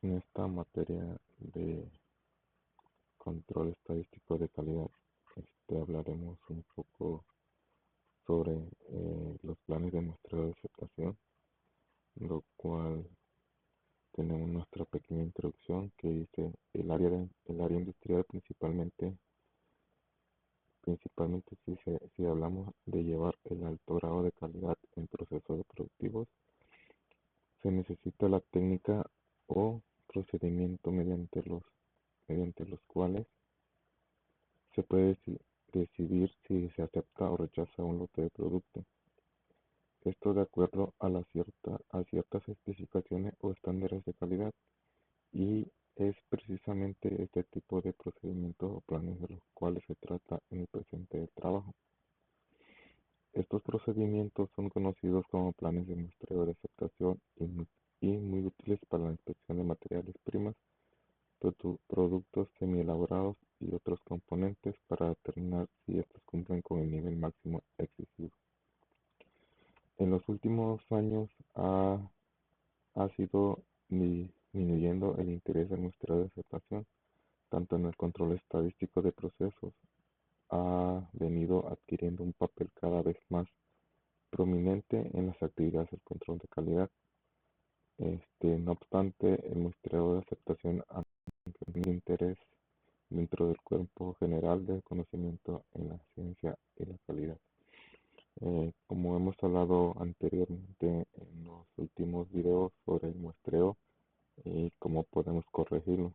En esta materia de control estadístico de calidad, hablaremos un poco sobre los planes de muestreo de aceptación, lo cual tenemos nuestra pequeña introducción que dice el área industrial principalmente si hablamos de llevar el alto grado de calidad en procesos productivos, se necesita la técnica o procedimiento mediante los cuales se puede decidir si se acepta o rechaza un lote de producto. Esto de acuerdo a ciertas especificaciones o estándares de calidad, y es precisamente este tipo de procedimientos o planes de los cuales se trata en el presente del trabajo. Estos procedimientos son conocidos como planes de muestreo de aceptación y muy útiles para la inspección de materiales primas, productos semielaborados y otros componentes para determinar si estos cumplen con el nivel máximo exigido. En los últimos años ha sido disminuyendo el interés del muestreo de aceptación, tanto en el control estadístico de procesos, ha venido adquiriendo un papel cada vez más prominente en las actividades del control de calidad. No obstante, el muestreo de aceptación ha tenido interés dentro del cuerpo general del conocimiento en la ciencia y la calidad. Como hemos hablado anteriormente en los últimos videos sobre el muestreo y cómo podemos corregirlo,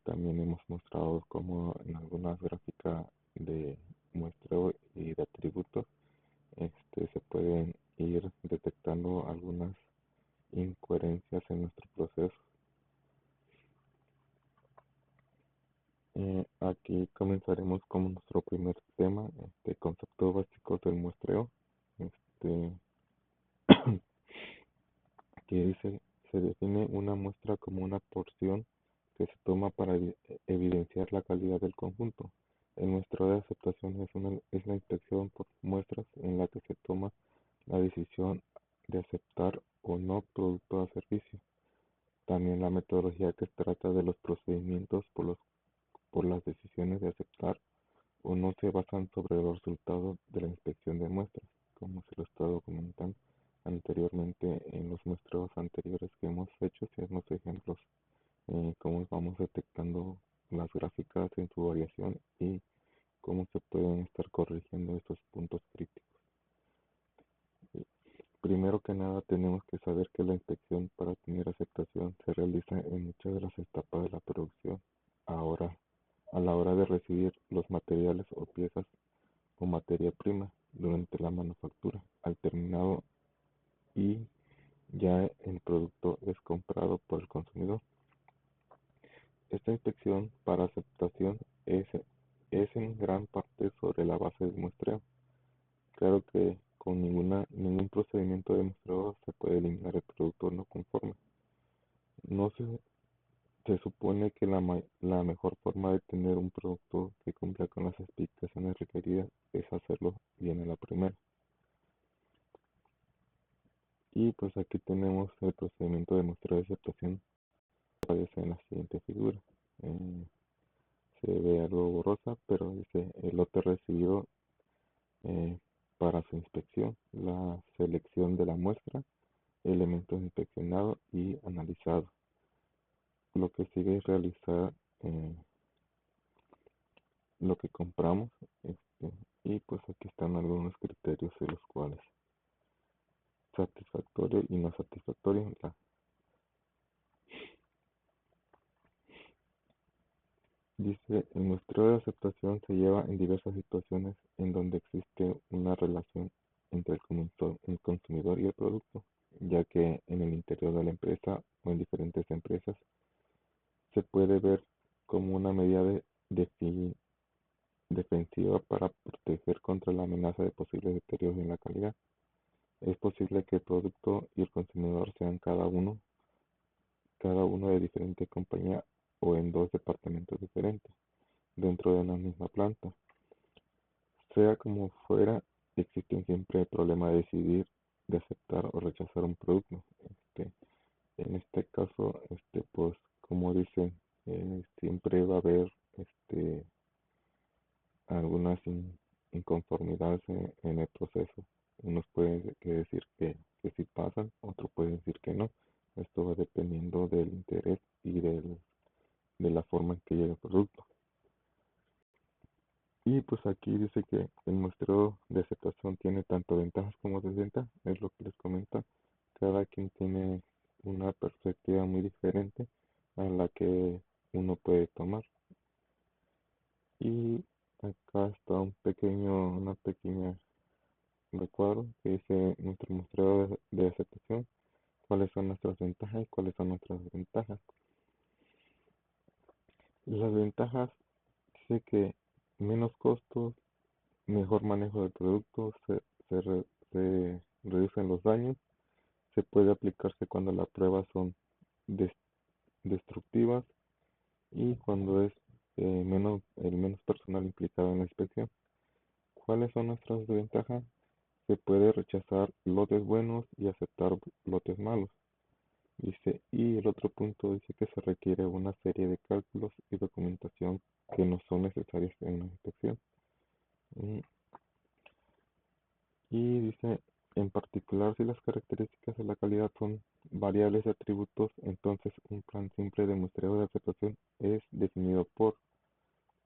también hemos mostrado cómo en algunas gráficas de muestreo y de atributos se pueden ir detectando algunas incoherencias en nuestro proceso. Aquí comenzaremos con nuestro primer tema, conceptos básicos del muestreo, este, que dice, se define una muestra como una porción que se toma para evidenciar la calidad del conjunto. El muestreo de aceptación es la inspección por muestras en la que se toma la decisión de aceptar o no producto o servicio. También la metodología que trata de los procedimientos por las decisiones de aceptar o no se basan sobre los resultados de la inspección de muestras, como se lo he estado comentando anteriormente en los muestreos anteriores que hemos hecho, si hacemos ejemplos, cómo vamos detectando las gráficas en su variación y cómo se pueden estar corrigiendo estos puntos críticos. Primero que nada tenemos que saber que la inspección para tener aceptación se realiza en muchas de las etapas de la producción. Ahora, a la hora de recibir los materiales o piezas o materia prima durante la manufactura, al terminado y ya el producto es comprado por el consumidor. Esta inspección para aceptación es en gran parte sobre la base del muestreo. Claro que con ningún procedimiento de muestreo se puede eliminar el producto no conforme. No se supone que la mejor forma de tener un producto que cumpla con las especificaciones requeridas es hacerlo bien a la primera. Y pues aquí tenemos el procedimiento de muestreo de aceptación que aparece en la siguiente figura. Eh, Se ve algo borrosa, pero dice el lote recibido eh, para su inspección, la selección de la muestra, elementos inspeccionados y analizados. Lo que sigue es realizar lo que compramos, y pues aquí están algunos criterios de los cuales satisfactorio y no satisfactorio. Dice, el muestreo de aceptación se lleva en diversas situaciones en donde existe una relación entre el consumidor y el producto, ya que en el interior de la empresa o en diferentes empresas se puede ver como una medida defensiva para proteger contra la amenaza de posibles deterioros en la calidad. Es posible que el producto y el consumidor sean cada uno de diferente compañía o en dos departamentos diferentes dentro de una misma planta. Sea como fuera, existe siempre el problema de decidir, de aceptar o rechazar un producto. En este caso, pues dependiendo del interés y de la forma en que llega el producto. Y pues aquí dice que el muestreo de aceptación tiene tanto ventajas como desventajas, es lo que les comenta. Cada quien tiene una perspectiva muy diferente a la que uno puede tomar. Y acá está una pequeña recuadro que dice nuestro muestreo de aceptación, cuáles son nuestras ventajas y cuáles son nuestras desventajas. Las ventajas dice que menos costos, mejor manejo del producto, se reducen los daños, se puede aplicarse cuando las pruebas son des- destructivas y cuando es el menos personal implicado en la inspección. ¿Cuáles son nuestras desventajas? Se puede rechazar lotes buenos y aceptar lotes malos. Dice, y el otro punto dice que se requiere una serie de cálculos y documentación que no son necesarias en una inspección. Mm, Y dice, en particular, si las características de la calidad son variables de atributos, entonces un plan simple de muestreo de aceptación es definido por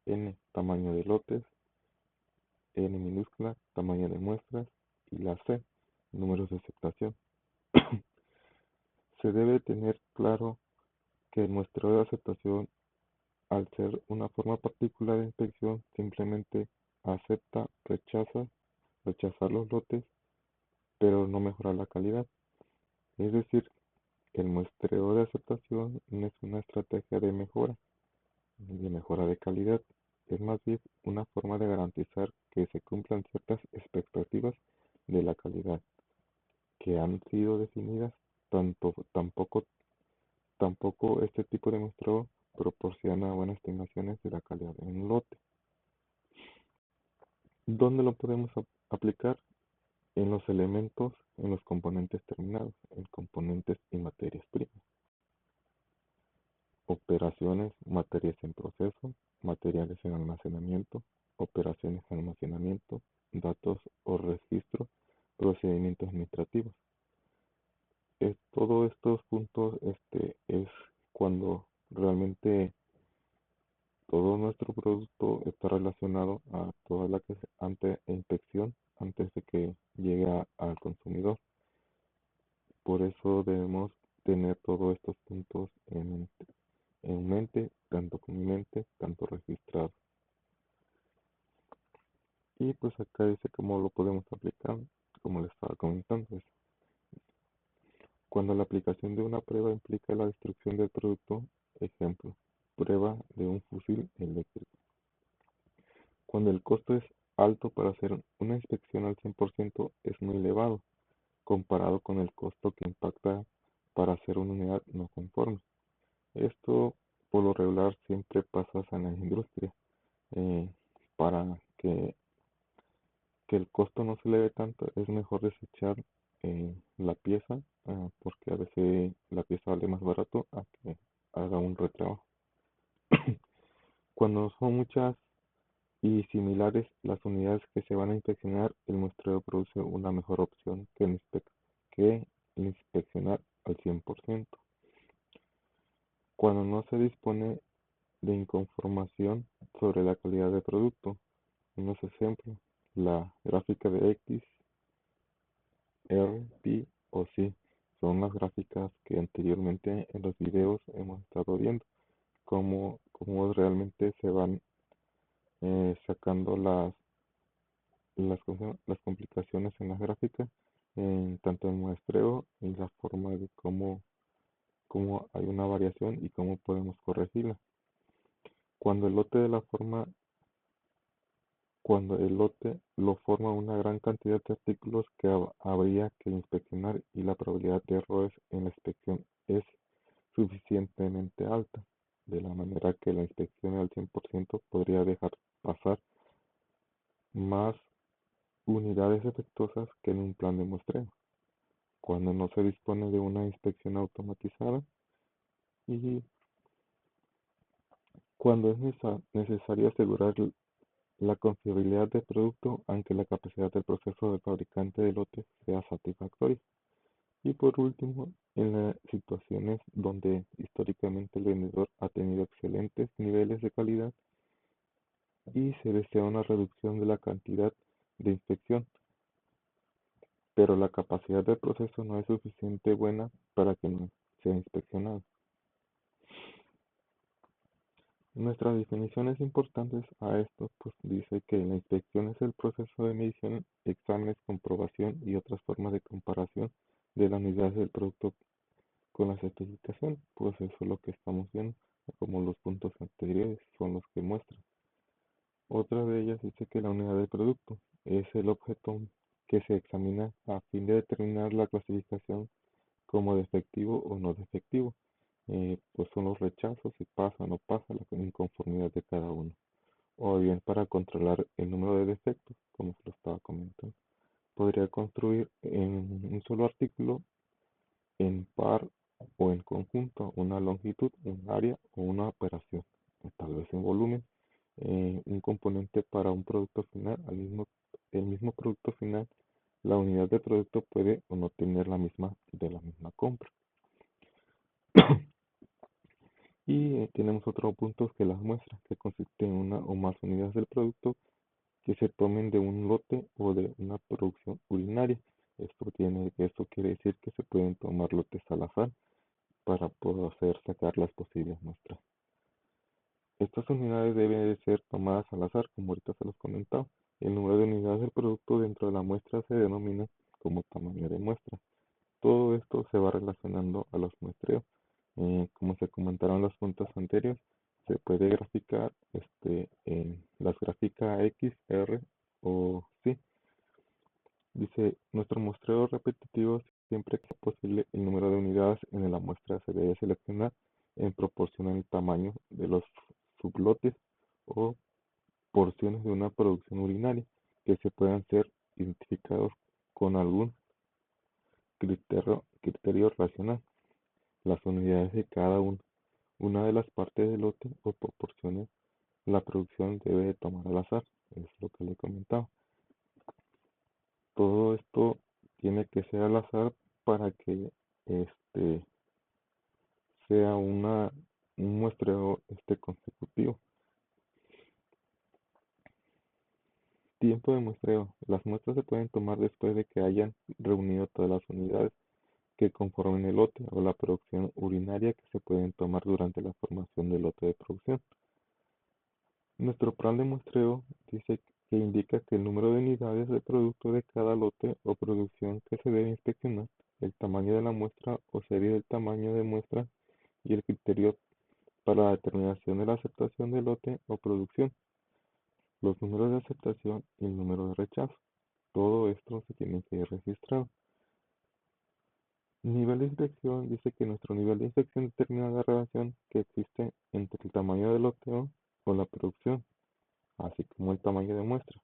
n, tamaño de lotes, n minúscula, tamaño de muestras, y la c, números de aceptación. Se debe tener claro que el muestreo de aceptación, al ser una forma particular de inspección, simplemente rechazar los lotes, pero no mejora la calidad. Es decir, el muestreo de aceptación no es una estrategia de mejora de calidad, es más bien una forma de garantizar que se cumplan ciertas expectativas de la calidad que han sido definidas. Tampoco este tipo de muestreo proporciona buenas estimaciones de la calidad de un lote. ¿Dónde lo podemos aplicar? En los elementos, en los componentes terminados, en componentes y materias primas. Operaciones, materias en proceso, materiales en almacenamiento, operaciones de almacenamiento, datos o registro, procedimientos administrativos. Todos estos puntos es cuando realmente todo nuestro producto está relacionado a toda la que ante inspección antes de que llegue al consumidor. Por eso debemos tener todos estos puntos en mente, tanto con mi mente, tanto registrado. Y pues acá dice cómo lo podemos aplicar, como les estaba comentando. Cuando la aplicación de una prueba implica la destrucción del producto, ejemplo, prueba de un fusil eléctrico. Cuando el costo es alto para hacer una inspección al 100% es muy elevado, comparado con el costo que impacta para hacer una unidad no conforme. Esto por lo regular siempre pasa en la industria. Para que el costo no se eleve tanto, es mejor desechar la pieza, porque a veces la pieza vale más barato a que haga un retrabajo. Cuando son muchas y similares las unidades que se van a inspeccionar, el muestreo produce una mejor opción que inspeccionar al 100%. Cuando no se dispone de información sobre la calidad del producto, unos ejemplos, la gráfica de X, R, P o C son las gráficas que anteriormente en los videos hemos estado viendo, cómo realmente se van sacando las complicaciones en las gráficas, tanto en muestreo y la forma de cómo hay una variación y cómo podemos corregirla. Cuando el lote de la forma Cuando el lote lo forma una gran cantidad de artículos que habría que inspeccionar y la probabilidad de errores en la inspección es suficientemente alta, de la manera que la inspección al 100% podría dejar pasar más unidades defectuosas que en un plan de muestreo. Cuando no se dispone de una inspección automatizada y cuando es necesario asegurar la confiabilidad del producto, aunque la capacidad del proceso del fabricante de lotes sea satisfactoria. Y por último, En las situaciones donde históricamente el vendedor ha tenido excelentes niveles de calidad y se desea una reducción de la cantidad de inspección, pero la capacidad del proceso no es suficiente buena para que no sea inspeccionado. Nuestras definiciones importantes a esto, pues dice que la inspección es el proceso de medición, exámenes, comprobación y otras formas de comparación de la unidad del producto con las especificaciones. Pues eso es lo que estamos viendo, como los puntos anteriores son los que muestran. Otra de ellas dice que la unidad del producto es el objeto que se examina a fin de determinar la clasificación como defectivo o no defectivo. Pues son los rechazos, si pasa o no pasa, la inconformidad de cada uno. O bien para controlar el número de defectos, como se lo estaba comentando. Podría construir en un solo artículo, en par o en conjunto, una longitud, un área o una operación, o tal vez en volumen, un componente para un producto final, el mismo producto final, la unidad de producto puede o no tener la misma de la misma compra. Y tenemos otro punto que las muestra, que consiste en una o más unidades del producto que se tomen de un lote o de una producción urinaria. Esto quiere decir que se pueden tomar lotes al azar para poder sacar las posibles muestras. Estas unidades deben de ser tomadas al azar, como ahorita se los comentaba. El número de unidades del producto dentro de la muestra se denomina como tamaño de muestra. Todo esto se va relacionando a los muestreos. Como se comentaron en los puntos anteriores, se puede graficar en las gráficas X, R o sí. Dice, nuestro muestreo repetitivo, siempre que sea posible, el número de unidades en la muestra se debe seleccionar en proporción al tamaño de los sublotes o porciones de una producción urinaria que se puedan ser identificados con algún criterio racional. Las unidades de cada una de las partes del lote o proporciones la producción debe de tomar al azar, es lo que le comentaba. Todo esto tiene que ser al azar para que este sea un muestreo consecutivo. Tiempo de muestreo. Las muestras se pueden tomar después de que hayan reunido todas las unidades que conforman el lote o la producción urinaria que se pueden tomar durante la formación del lote de producción. Nuestro plan de muestreo dice que indica que el número de unidades de producto de cada lote o producción que se debe inspeccionar, el tamaño de la muestra o serie del tamaño de muestra y el criterio para la determinación de la aceptación del lote o producción, los números de aceptación y el número de rechazo. Todo esto se tiene que ir registrado. Nivel de inspección dice que nuestro nivel de inspección determina la relación que existe entre el tamaño del loteo o la producción, así como el tamaño de muestra.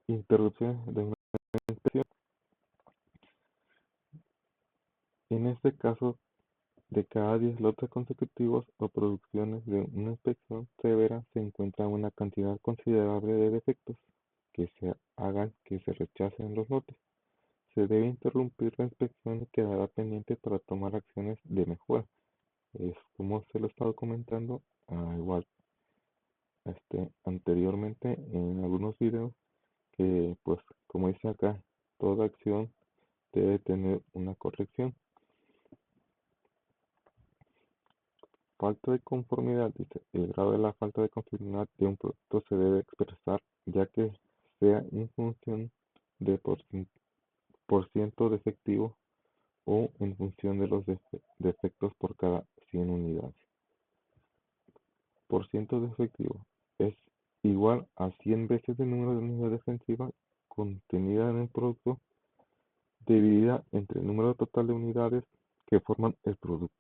Interrupciones de una inspección. En este caso, de cada 10 lotes consecutivos o producciones de una inspección severa se encuentra una cantidad considerable de defectos que se hagan que se rechacen los lotes. Se debe interrumpir la inspección y quedará pendiente para tomar acciones de mejora. Es como se lo estaba comentando, igual anteriormente en algunos videos, que pues como dice acá, toda acción debe tener una corrección. Falta de conformidad, dice, el grado de la falta de conformidad de un producto se debe expresar ya que sea en función de por ciento de efectivo o en función de los defectos por cada 100 unidades. Por ciento de efectivo es igual a 100 veces el número de unidades defensivas contenida en el producto dividida entre el número total de unidades que forman el producto.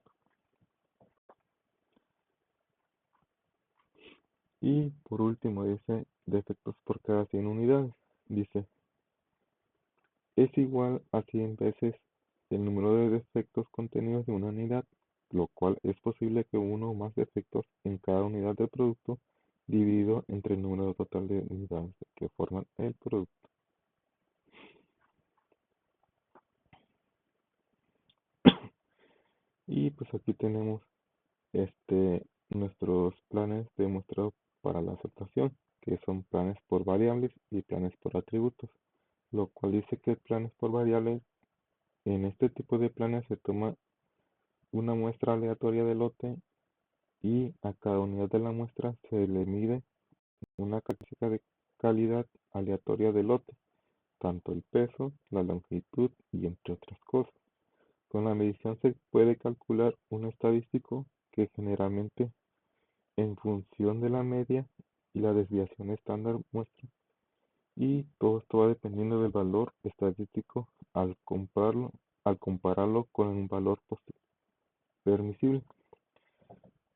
Y por último dice defectos por cada 100 unidades. Dice, es igual a 100 veces el número de defectos contenidos de una unidad, lo cual es posible que uno o más defectos en cada unidad del producto dividido entre el número total de unidades que forman el producto. Y pues aquí tenemos nuestros planes de muestreo para la aceptación, que son planes por variables y planes por atributos, lo cual dice que planes por variables, en este tipo de planes se toma una muestra aleatoria de lote y a cada unidad de la muestra se le mide una característica de calidad aleatoria del lote, tanto el peso, la longitud y entre otras cosas. Con la medición se puede calcular un estadístico que generalmente en función de la media y la desviación estándar muestra, y todo esto va dependiendo del valor estadístico al compararlo con un valor permisible,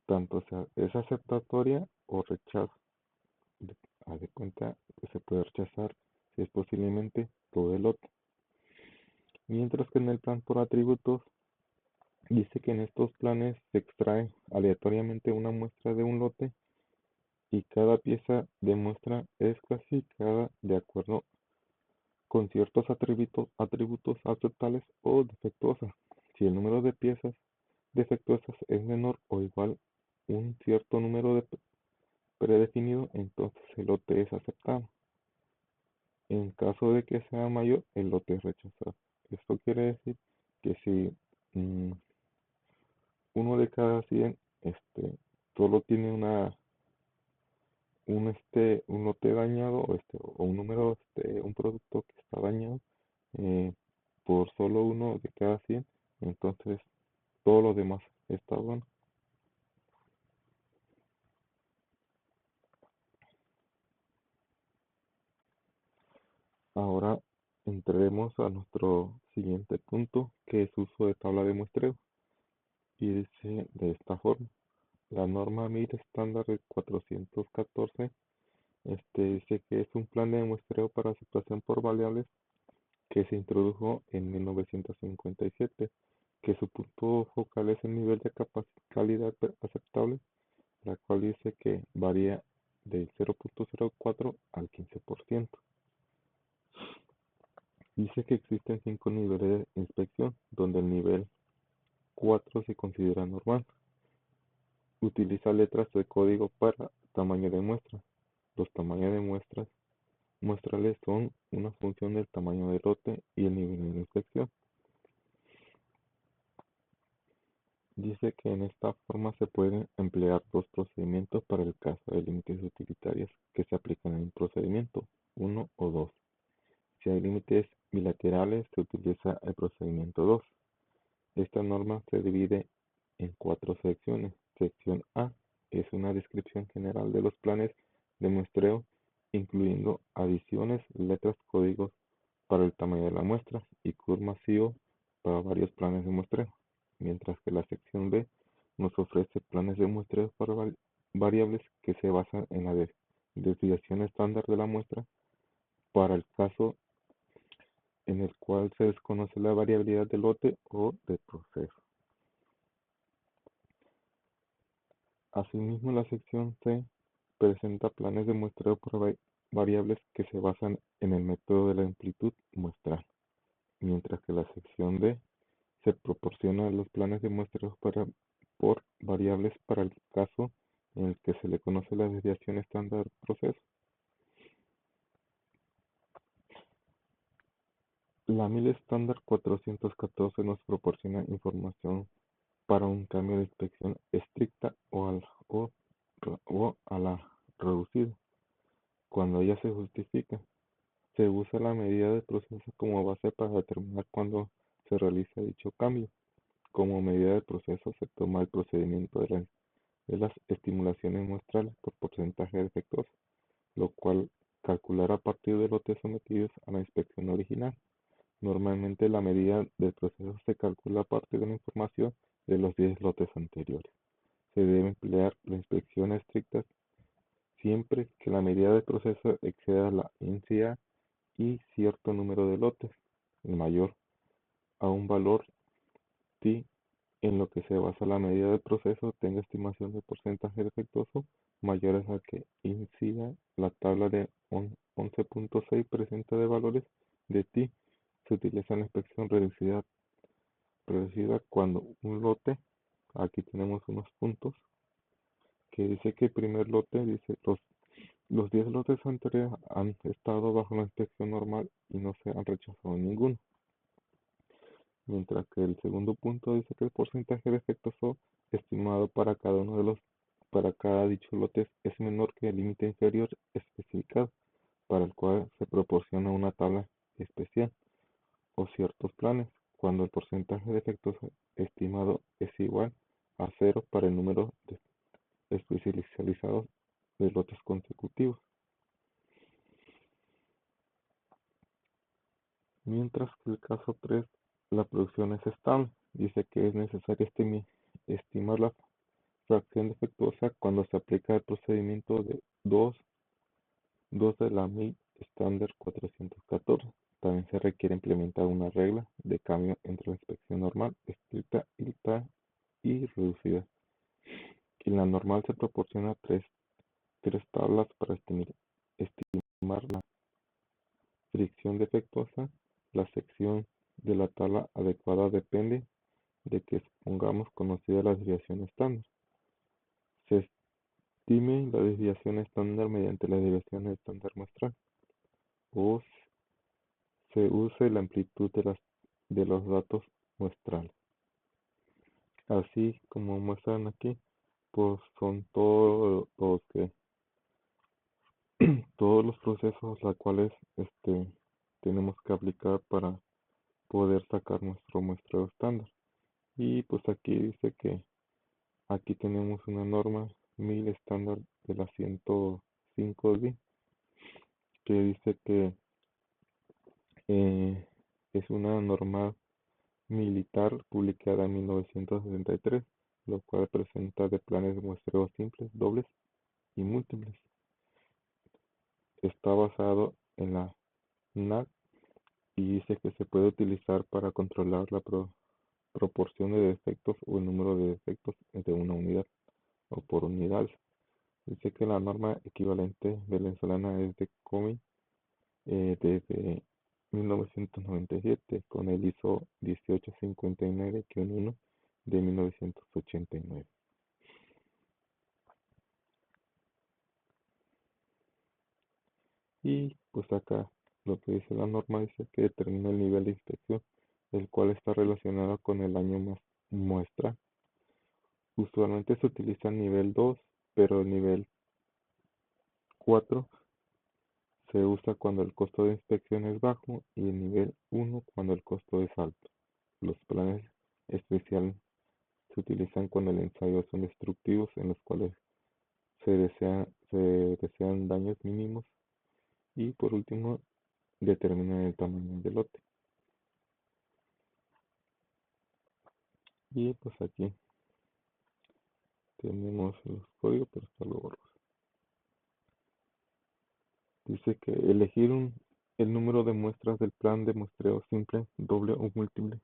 tanto sea es aceptatoria o rechazo. Haz de cuenta que se puede rechazar si es posiblemente todo el lote. Mientras que en el plan por atributos dice que en estos planes se extrae aleatoriamente una muestra de un lote y cada pieza de muestra es clasificada de acuerdo con ciertos atributos aceptables o defectuosas. Si el número de piezas defectuosas es menor o igual a un cierto número predefinido, entonces el lote es aceptado. En caso de que sea mayor, el lote es rechazado. Esto quiere decir que si mm, uno de cada 100 solo tiene un lote dañado o un número, un producto que está dañado, eh, por solo uno de cada 100, entonces todo lo demás está bueno. Ahora entraremos a nuestro siguiente punto, que es uso de tabla de muestreo, y dice de esta forma: la norma MIR estándar de 414 dice que es un plan de muestreo para aceptación por variables que se introdujo en 1957, que su punto focal es el nivel de calidad aceptable, la cual dice que varía del 0.04 al 15%. Dice que existen 5 niveles de inspección, donde el nivel 4 se considera normal. Utiliza letras de código para tamaño de muestra. Los tamaños de muestrales son una función del tamaño del lote y el nivel de inspección. Dice que en esta forma se pueden emplear dos procedimientos para el caso de límites utilitarios que se aplican en un procedimiento, uno o dos. Si hay límites bilaterales, se utiliza el procedimiento 2. Esta norma se divide en 4 secciones. Sección A es una descripción general de los planes de muestreo, incluyendo adiciones, letras, códigos para el tamaño de la muestra y CUR masivo para varios planes de muestreo, mientras que la sección B nos ofrece planes de muestreo para variables que se basan en la desviación estándar de la muestra para el caso en el cual se desconoce la variabilidad del lote o del proceso. Asimismo, la sección C presenta planes de muestreo para variables que se basan en el método de la amplitud muestral, mientras que la sección D se proporciona los planes de muestreo por variables para el caso en el que se le conoce la desviación estándar del proceso. La MIL estándar 414 nos proporciona información para un cambio de inspección estricta o a la reducida. Cuando ella se justifica, se usa la medida de proceso como base para determinar cuándo se realiza dicho cambio. Como medida de proceso se toma el procedimiento de las estimulaciones muestrales por porcentaje defectuoso, lo cual calcular a partir de lotes sometidos a la inspección original. Normalmente la medida del proceso se calcula a partir de la información de los 10 lotes anteriores. Se debe emplear la inspección estricta siempre que la medida del proceso exceda la NCA y cierto número de lotes, el mayor, a un valor t en lo que se basa la medida del proceso tenga estimación de porcentaje defectuoso mayores a que incida la tabla de 11.6 presenta de valores de t. Se utiliza la inspección reducida reducida cuando un lote, aquí tenemos unos puntos, que dice que el primer lote, dice, los 10 lotes anteriores han estado bajo la inspección normal y no se han rechazado ninguno. Mientras que el segundo punto dice que el porcentaje de efectuoso estimado para cada dicho lote es menor que el límite inferior especificado, para el cual se proporciona una tabla especial o ciertos planes, cuando el porcentaje de efectos estimado es igual a cero para el número de especializados de lotes consecutivos. Mientras que el caso 3, la producción es estable. Dice que es necesario estimar la fracción defectuosa cuando se aplica el procedimiento de 2 de la MIL estándar 414. También se requiere implementar una regla de cambio entre la inspección normal, estricta y reducida. Y la normal se proporciona tres tablas para estimar la fricción defectuosa. La sección de la tabla adecuada depende de que supongamos conocida la desviación estándar. Se estime la desviación estándar mediante la desviación estándar muestral, o se use la amplitud de los datos muestrales. Así como muestran aquí, pues son todos los procesos los cuales tenemos que aplicar para poder sacar nuestro muestreo estándar. Y pues aquí dice que aquí tenemos una norma 1000 estándar de la 105D, que dice que es una norma militar publicada en 1973, lo cual presenta de planes de muestreo simples, dobles y múltiples. Está basado en la NAC y dice que se puede utilizar para controlar la proporción de defectos o el número de defectos de una unidad o por unidades. Dice que la norma equivalente venezolana es de COMI desde 1997 con el ISO 1859-1 de 1989. Y pues acá lo que dice la norma dice que determina el nivel de inspección, el cual está relacionado con el año más muestra. Usualmente se utiliza el nivel 2, pero el nivel 4 se usa cuando el costo de inspección es bajo y el nivel 1 cuando el costo es alto. Los planes especiales se utilizan cuando el ensayo son destructivos, en los cuales se desean daños mínimos. Y por último, determinan el tamaño del lote. Y pues aquí tenemos los códigos, pero está luego. Dice que elegir el número de muestras del plan de muestreo simple, doble o múltiple.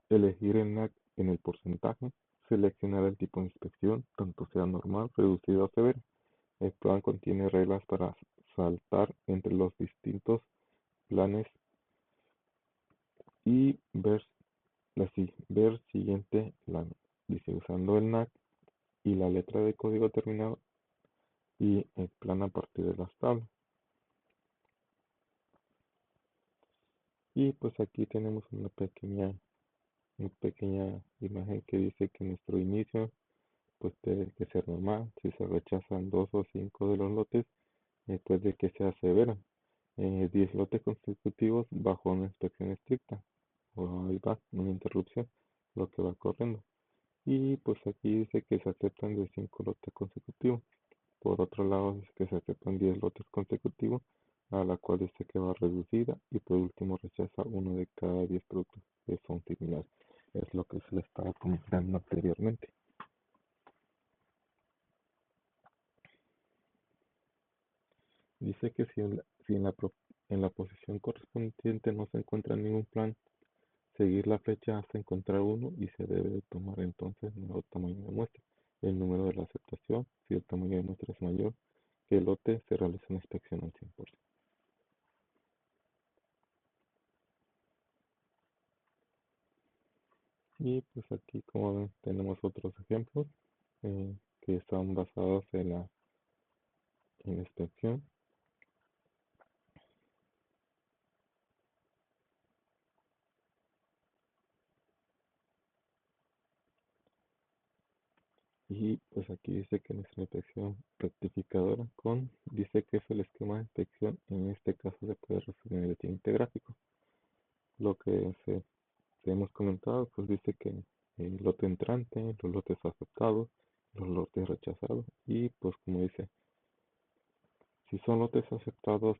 Elegir el NAC en el porcentaje. Seleccionar el tipo de inspección, tanto sea normal, reducida o severa. El plan contiene reglas para saltar entre los distintos planes y ver siguiente dice usando el NAC y la letra de código terminado y el plan a partir de las tablas. Y pues aquí tenemos una pequeña imagen que dice que nuestro inicio pues tiene que ser normal. Si se rechazan 2 o 5 de los lotes, después de que sea severa. 10 lotes consecutivos bajo una inspección estricta. O ahí va, una interrupción, lo que va corriendo. Y pues aquí dice que se aceptan de 5 lotes consecutivos. Por otro lado, dice que se aceptan 10 lotes consecutivos, a la cual dice que va reducida. Y por último, rechaza uno de cada 10 productos que son similares. Es lo que se le estaba comentando anteriormente. Dice que si en la posición correspondiente no se encuentra ningún plan, seguir la flecha hasta encontrar uno y se debe de tomar entonces el nuevo tamaño de muestra, el número de la aceptación. Si el tamaño de muestra es mayor que el lote, se realiza una inspección al 100%. Y pues aquí, como ven, tenemos otros ejemplos que están basados en la extensión. Y pues aquí dice que nuestra inspección rectificadora dice que es el esquema de inspección. En este caso se puede resumir en el siguiente gráfico. Lo que hemos comentado, pues dice que el lote entrante, los lotes aceptados, los lotes rechazados, y pues como dice, si son lotes aceptados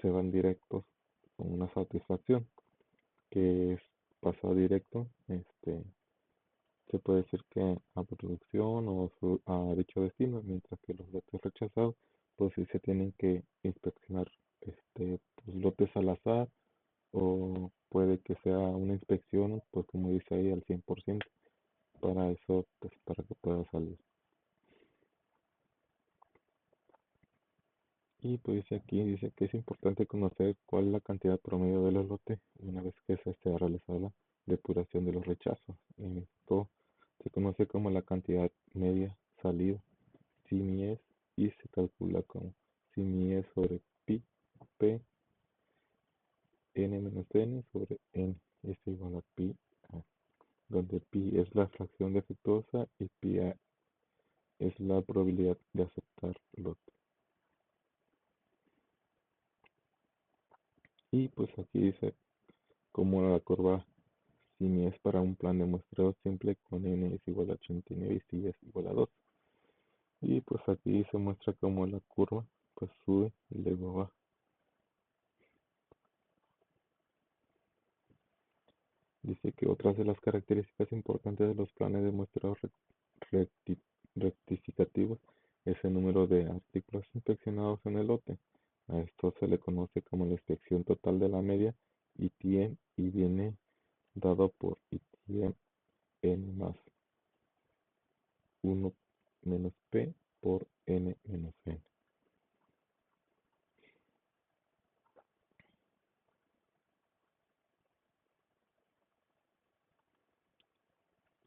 se van directos con una satisfacción, que es pasar directo, se puede decir que a producción o a dicho destino, mientras que los lotes rechazados, pues sí se tienen que inspeccionar pues, lotes al azar, o puede que sea una inspección, pues como dice ahí, al 100%, para eso, pues para que pueda salir. Y pues dice aquí, dice que es importante conocer cuál es la cantidad promedio de los lotes una vez que se esté realizada la depuración de los rechazos. Esto se conoce como la cantidad media salida, si y se calcula como si sobre pi, p, n menos n sobre n es igual a pi a, donde pi es la fracción defectuosa y pi a es la probabilidad de aceptar lote. Y pues aquí dice como la curva si es para un plan de muestreo simple con n es igual a 89 y si es igual a 2. Y pues aquí se muestra como la curva pues sube y luego baja. Dice que otras de las características importantes de los planes de muestreo recti- rectificativos es el número de artículos inspeccionados en el lote. A esto se le conoce como la inspección total de la media ITM y viene dado por ITM n más 1 menos p por n menos n.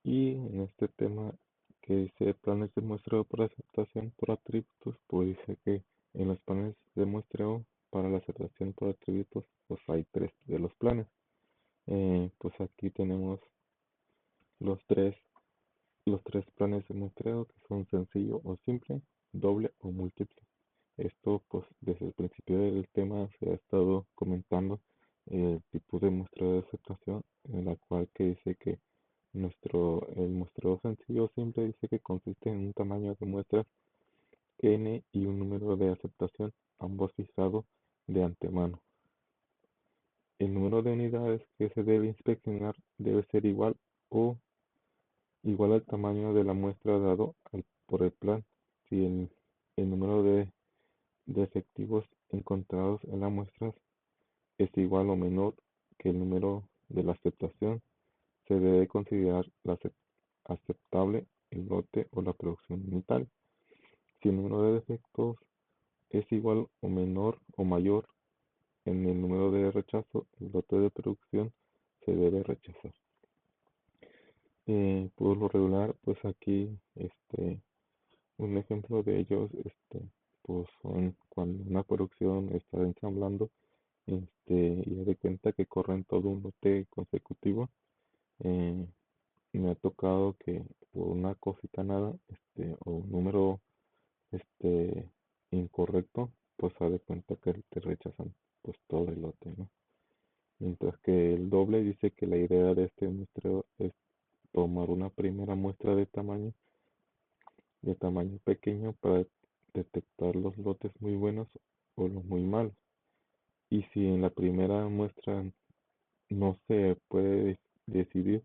Y en este tema que dice planes de muestreo para aceptación por atributos, pues dice que en los planes de muestreo para la aceptación por atributos, pues hay tres de los planes. Pues aquí tenemos los tres, los tres planes de muestreo que son sencillo o simple, doble o múltiple. Esto, pues desde el principio del tema se ha estado comentando el tipo de muestreo de aceptación, en la cual que dice que el muestreo sencillo simple dice que consiste en un tamaño de muestras n y un número de aceptación, ambos fijados de antemano. El número de unidades que se debe inspeccionar debe ser igual al tamaño de la muestra dado por el plan. Si el número de efectivos encontrados en la muestra es igual o menor que el número de la aceptación, se debe considerar aceptable el lote o la producción unitaria. Si el número de defectos es igual o menor o mayor en el número de rechazo, el lote de producción se debe rechazar. Por lo regular, pues aquí un ejemplo de ellos pues son cuando una producción está ensamblando y de cuenta que corren todo un lote consecutivo. eh, Me ha tocado que por una cosita nada, o un número, este, incorrecto, pues se de cuenta que te rechazan, pues todo el lote, ¿no? Mientras que el doble dice que la idea de este muestreo es tomar una primera muestra de tamaño pequeño para detectar los lotes muy buenos o los muy malos. Y si en la primera muestra no se puede decidir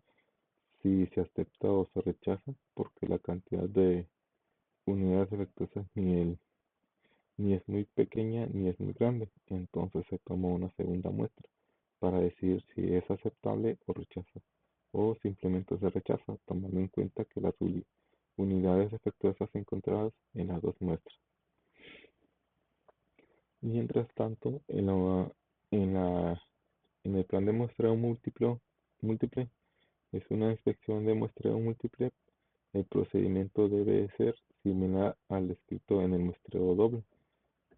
si se acepta o se rechaza, porque la cantidad de unidades defectuosas ni es muy pequeña ni es muy grande, entonces se toma una segunda muestra para decidir si es aceptable o rechaza, o simplemente se rechaza, tomando en cuenta que las unidades defectuosas encontradas en las dos muestras. Mientras tanto, en el plan de muestreo múltiple Es una inspección de muestreo múltiple. El procedimiento debe ser similar al descrito en el muestreo doble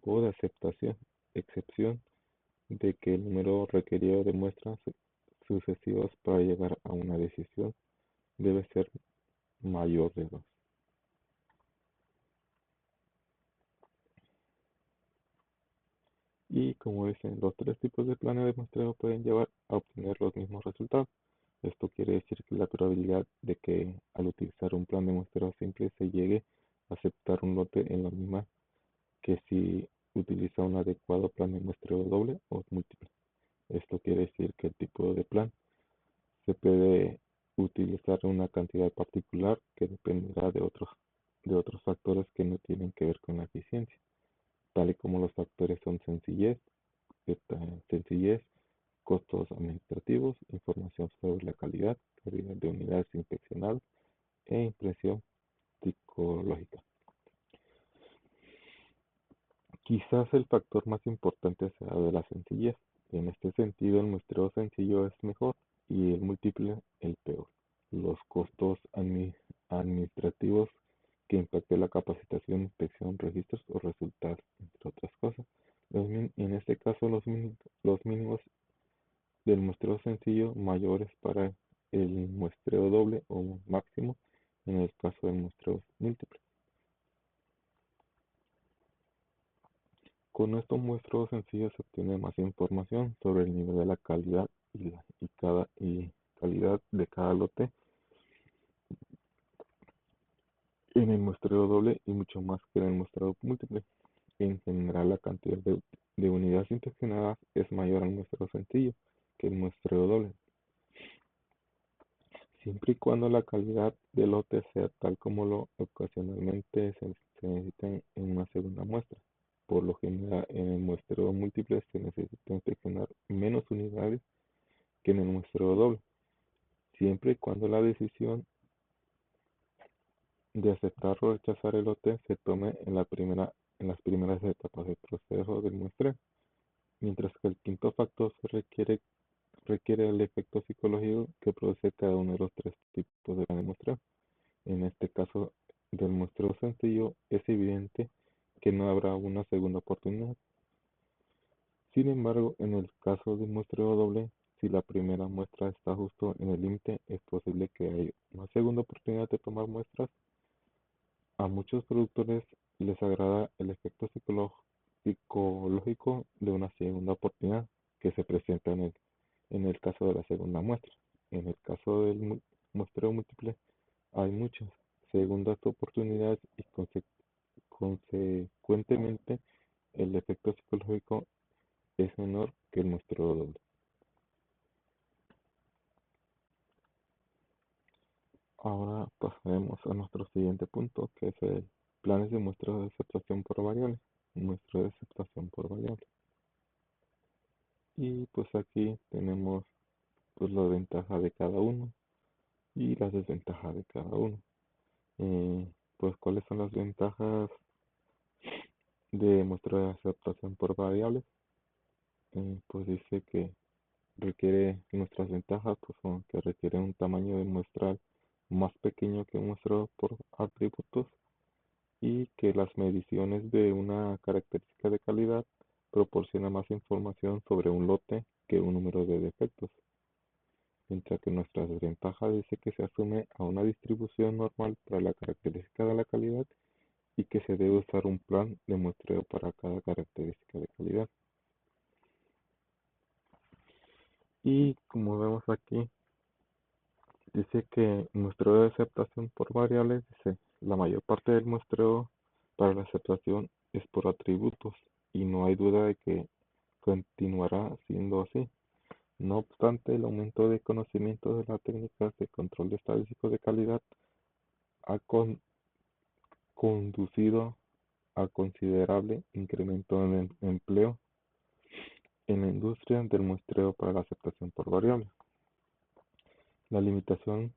o de aceptación, excepción de que el número requerido de muestras sucesivas para llegar a una decisión debe ser mayor de 2. Y como dicen, los tres tipos de planes de muestreo pueden llevar a obtener los mismos resultados. Esto quiere decir que la probabilidad de que al utilizar un plan de muestreo simple se llegue a aceptar un lote es la misma que si utiliza un adecuado plan de muestreo doble o múltiple. Esto quiere decir que el tipo de plan se puede utilizar una cantidad particular que dependerá de otros factores que no tienen que ver con la eficiencia, tal y como los factores son sencillez, costos administrativos, información sobre la calidad de unidades inspeccionadas e impresión psicológica. Quizás el factor más importante sea de la sencillez. En este sentido, el muestreo sencillo es mejor y el múltiple el peor. Los costos administrativos que impacten la capacitación, inspección, registros o resultados, entre otras cosas. En este caso, los mínimos del muestreo sencillo mayores para el muestreo doble o máximo en el caso del muestreo múltiple. Con estos muestreos sencillos se obtiene más información sobre el nivel de la calidad y calidad de cada lote en el muestreo doble y mucho más que en el muestreo múltiple. En general, la cantidad de unidades inspeccionadas es mayor al muestreo sencillo que el muestreo doble, siempre y cuando la calidad del lote sea tal como lo ocasionalmente se necesita en una segunda muestra. Por lo general, en el muestreo múltiple se necesita inspeccionar menos unidades que en el muestreo doble, siempre y cuando la decisión de aceptar o rechazar el lote se tome en las primeras etapas del proceso del muestreo, mientras que el quinto factor requiere el efecto psicológico que produce cada uno de los tres tipos de muestreo. En este caso del muestreo sencillo, es evidente que no habrá una segunda oportunidad. Sin embargo, en el caso del muestreo doble, si la primera muestra está justo en el límite, es posible que haya una segunda oportunidad de tomar muestras. A muchos productores les agrada el efecto psicológico de una segunda oportunidad que se presenta en el caso de la segunda muestra. En el caso del muestreo múltiple, hay muchas segundas oportunidades y consecuentemente el efecto psicológico es menor que el muestreo doble. Ahora pasaremos a nuestro siguiente punto, que es el planes de muestreo de aceptación por variables. Muestreo de aceptación por variables. Y pues aquí tenemos pues la ventaja de cada uno y las desventajas de cada uno. Pues cuáles son las ventajas de muestreo de aceptación por variables. Pues dice que nuestras ventajas pues son que requiere un tamaño de muestral más pequeño que un muestreo por atributos y que las mediciones de una característica de calidad proporciona más información sobre un lote que un número de defectos, mientras que nuestra desventaja dice que se asume a una distribución normal para la característica de la calidad y que se debe usar un plan de muestreo para cada característica de calidad. Y como vemos aquí, dice que muestreo de aceptación por variables, dice, la mayor parte del muestreo para la aceptación es por atributos y no hay duda de que continuará siendo así. No obstante, el aumento de conocimiento de las técnicas de control estadístico de calidad ha conducido a considerable incremento en el empleo en la industria del muestreo para la aceptación por variables. La limitación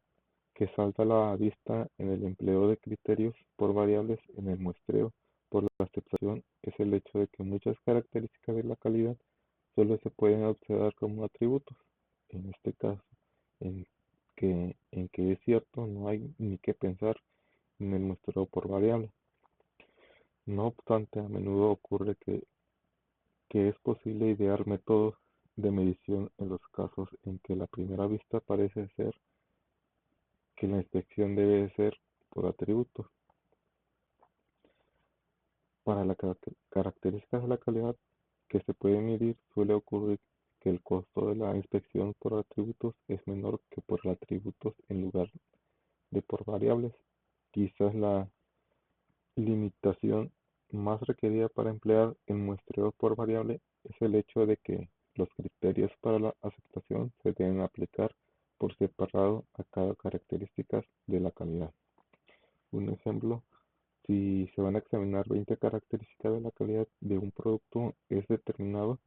que salta a la vista en el empleo de criterios por variables en el muestreo por la aceptación es el hecho de que muchas características de la calidad solo se pueden observar como atributos. En este caso, en en que es cierto, no hay ni que pensar en el muestreo por variable. No obstante, a menudo ocurre que es posible idear métodos de medición en los casos en que la primera vista parece ser que la inspección debe ser por atributos. Para las características de la calidad que se puede medir, suele ocurrir que el costo de la inspección por atributos es menor que por atributos en lugar de por variables. Quizás la limitación más requerida para emplear el muestreo por variable es el hecho de que los criterios para la aceptación se deben aplicar por separado a cada característica de la calidad. Un ejemplo, si se van a examinar 20 características de la calidad de un producto es determinado,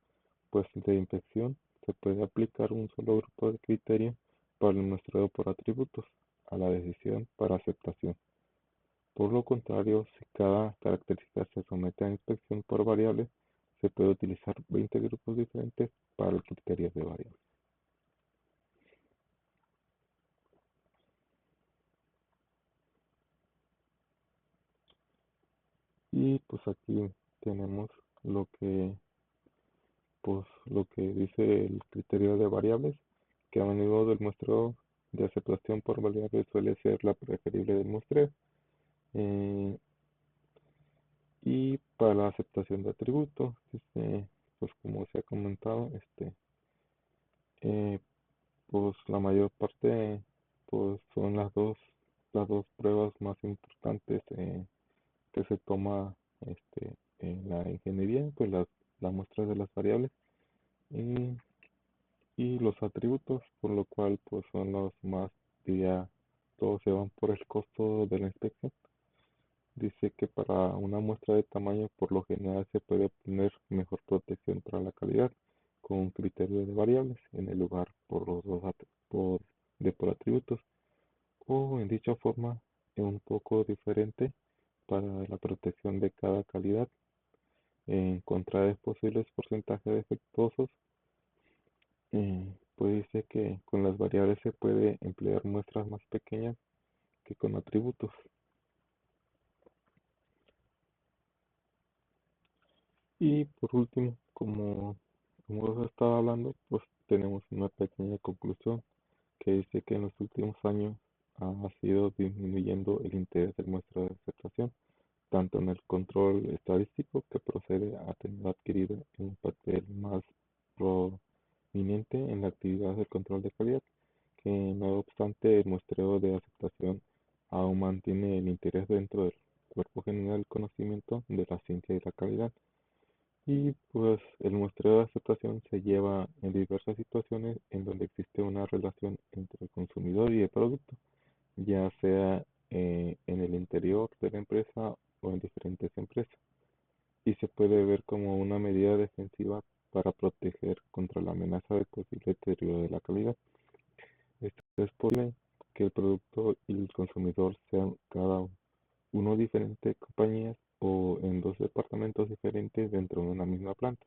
pues de inspección se puede aplicar un solo grupo de criterios para el muestreo por atributos a la decisión para aceptación. Por lo contrario, si cada característica se somete a inspección por variables, se puede utilizar 20 grupos diferentes para los criterios de variables. Y pues aquí tenemos lo que, lo que dice el criterio de variables, que a menudo el muestreo de aceptación por variables suele ser la preferible del muestreo. Eh, y para la aceptación de atributos, pues como se ha comentado, eh, pues la mayor parte pues son las dos pruebas más importantes que se toma en la ingeniería, pues las muestras de las variables y, y los atributos, por lo cual pues son los más, diría, todos se van por el costo de la inspección. Dice que para una muestra de tamaño por lo general se puede obtener mejor protección para la calidad con un criterio de variables en el lugar por los dos por atributos, o en dicha forma es un poco diferente para la protección de cada calidad en contra de posibles porcentajes defectuosos. Pues dice que con las variables se puede emplear muestras más pequeñas que con atributos. Y por último, como hemos estado hablando, pues tenemos una pequeña conclusión que dice que en los últimos años ha sido disminuyendo el interés del muestreo de aceptación, tanto en el control estadístico, que procede a tener adquirido un papel más prominente en la actividad de control de calidad, que no obstante el muestreo de aceptación aún mantiene el interés dentro del cuerpo general del conocimiento de la ciencia y la calidad. Y pues el muestreo de aceptación se lleva en diversas situaciones en donde existe una relación entre el consumidor y el producto, ya sea en el interior de la empresa o en diferentes empresas, y se puede ver como una medida defensiva para proteger contra la amenaza de posible deterioro de la calidad. Esto es posible que el producto y el consumidor sean cada uno diferentes compañías o en dos departamentos diferentes dentro de una misma planta.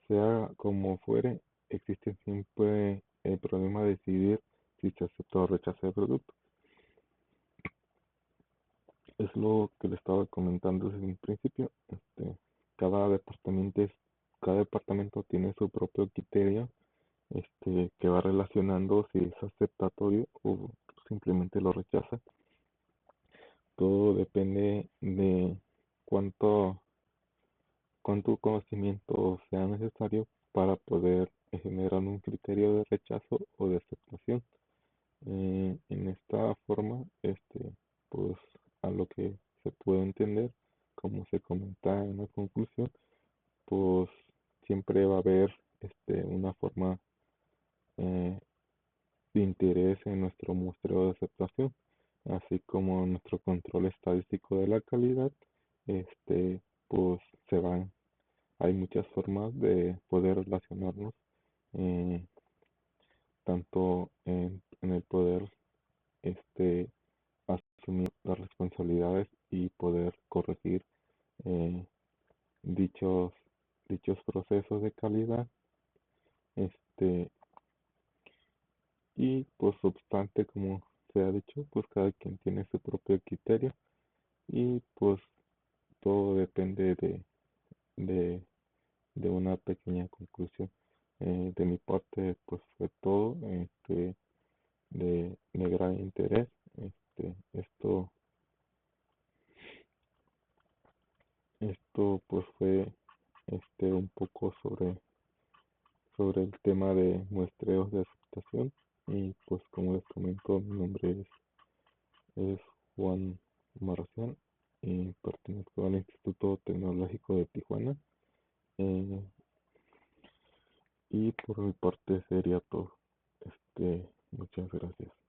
Sea como fuere, existe siempre el problema de decidir si se acepta o rechaza el producto. Es lo que le estaba comentando desde un principio. Cada departamento cada departamento tiene su propio criterio, que va relacionando si es aceptatorio o simplemente lo rechaza. Todo depende de cuánto, cuánto conocimiento sea necesario para poder generar un criterio de rechazo o de aceptación. En esta forma, pues a lo que se puede entender, como se comenta en la conclusión, pues siempre va a haber una forma eh, de interés en nuestro muestreo de aceptación, así como nuestro control estadístico de la calidad, pues se van, hay muchas formas de poder relacionarnos, eh, tanto en el poder este, asumir las responsabilidades y poder corregir eh, dichos, dichos procesos de calidad, este, y pues obstante, como se ha dicho, pues cada quien tiene su propio criterio y pues todo depende de, de una pequeña conclusión. De mi parte, pues fue todo de gran interés. Esto, esto pues fue un poco sobre el tema de muestreos de aceptación y pues como les comento, mi nombre es Juan Marcial y pertenezco al Instituto Tecnológico de Tijuana. eh, y por mi parte sería todo. Muchas gracias.